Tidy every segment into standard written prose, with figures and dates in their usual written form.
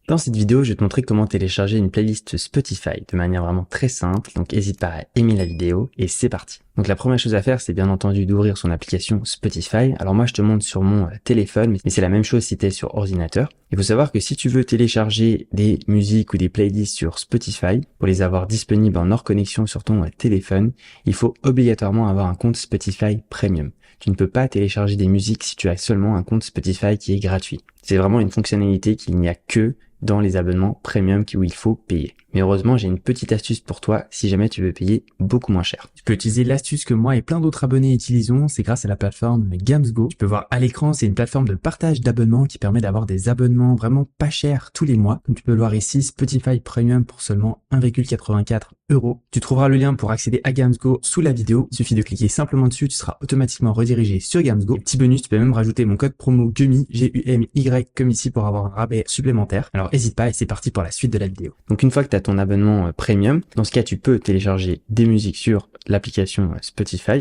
Dans cette vidéo, je vais te montrer comment télécharger une playlist Spotify de manière vraiment très simple, donc n'hésite pas à aimer la vidéo et c'est parti. Donc la première chose à faire, c'est bien entendu d'ouvrir son application Spotify. Alors moi je te montre sur mon téléphone, mais c'est la même chose si tu es sur ordinateur. Il faut savoir que si tu veux télécharger des musiques ou des playlists sur Spotify, pour les avoir disponibles en hors connexion sur ton téléphone, il faut obligatoirement avoir un compte Spotify Premium. Tu ne peux pas télécharger des musiques si tu as seulement un compte Spotify qui est gratuit. C'est vraiment une fonctionnalité qu'il n'y a que dans les abonnements premium où il faut payer. Mais heureusement, j'ai une petite astuce pour toi si jamais tu veux payer beaucoup moins cher. Tu peux utiliser l'astuce que moi et plein d'autres abonnés utilisons, c'est grâce à la plateforme Gamsgo. Tu peux voir à l'écran, c'est une plateforme de partage d'abonnements qui permet d'avoir des abonnements vraiment pas chers tous les mois. Comme tu peux le voir ici, Spotify Premium pour seulement 1,84 €. Tu trouveras le lien pour accéder à Gamsgo sous la vidéo. Il suffit de cliquer simplement dessus, tu seras automatiquement redirigé sur Gamsgo. Et petit bonus, tu peux même rajouter mon code promo GUMY, G-U-M-Y, comme ici pour avoir un rabais supplémentaire. Alors n'hésite pas et c'est parti pour la suite de la vidéo. Donc une fois que tu as ton abonnement premium, dans ce cas tu peux télécharger des musiques sur l'application Spotify.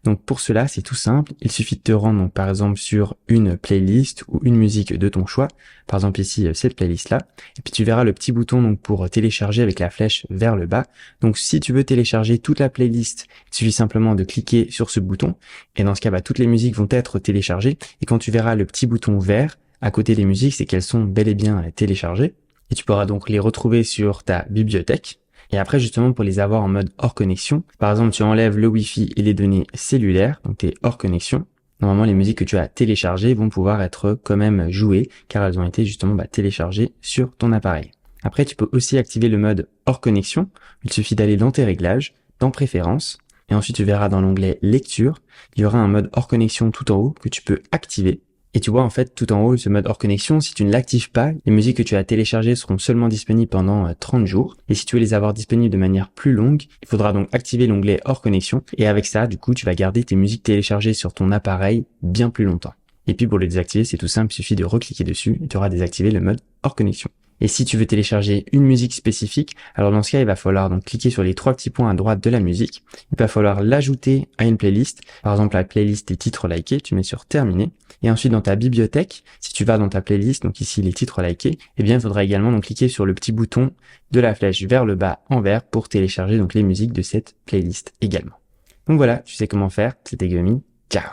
Donc pour cela c'est tout simple, il suffit de te rendre donc par exemple sur une playlist ou une musique de ton choix, par exemple ici cette playlist là, et puis tu verras le petit bouton donc pour télécharger avec la flèche vers le bas. Donc si tu veux télécharger toute la playlist, il suffit simplement de cliquer sur ce bouton et dans ce cas toutes les musiques vont être téléchargées et quand tu verras le petit bouton vert à côté des musiques, c'est qu'elles sont bel et bien téléchargées. Et tu pourras donc les retrouver sur ta bibliothèque. Et après, justement, pour les avoir en mode hors connexion, par exemple, tu enlèves le Wi-Fi et les données cellulaires, donc tu es hors connexion. Normalement, les musiques que tu as téléchargées vont pouvoir être quand même jouées, car elles ont été justement téléchargées sur ton appareil. Après, tu peux aussi activer le mode hors connexion. Il suffit d'aller dans tes réglages, dans Préférences, et ensuite tu verras dans l'onglet Lecture, il y aura un mode hors connexion tout en haut que tu peux activer. Et tu vois en fait tout en haut ce mode hors connexion, si tu ne l'actives pas, les musiques que tu as téléchargées seront seulement disponibles pendant 30 jours. Et si tu veux les avoir disponibles de manière plus longue, il faudra donc activer l'onglet hors connexion. Et avec ça, du coup, tu vas garder tes musiques téléchargées sur ton appareil bien plus longtemps. Et puis pour le désactiver, c'est tout simple, il suffit de recliquer dessus et tu auras désactivé le mode hors connexion. Et si tu veux télécharger une musique spécifique, alors dans ce cas, il va falloir donc cliquer sur les trois petits points à droite de la musique. Il va falloir l'ajouter à une playlist. Par exemple, la playlist des titres likés, tu mets sur terminer. Et ensuite, dans ta bibliothèque, si tu vas dans ta playlist, donc ici les titres likés, eh bien, il faudra également donc cliquer sur le petit bouton de la flèche vers le bas en vert pour télécharger donc les musiques de cette playlist également. Donc voilà, tu sais comment faire. C'était Gummy. Ciao.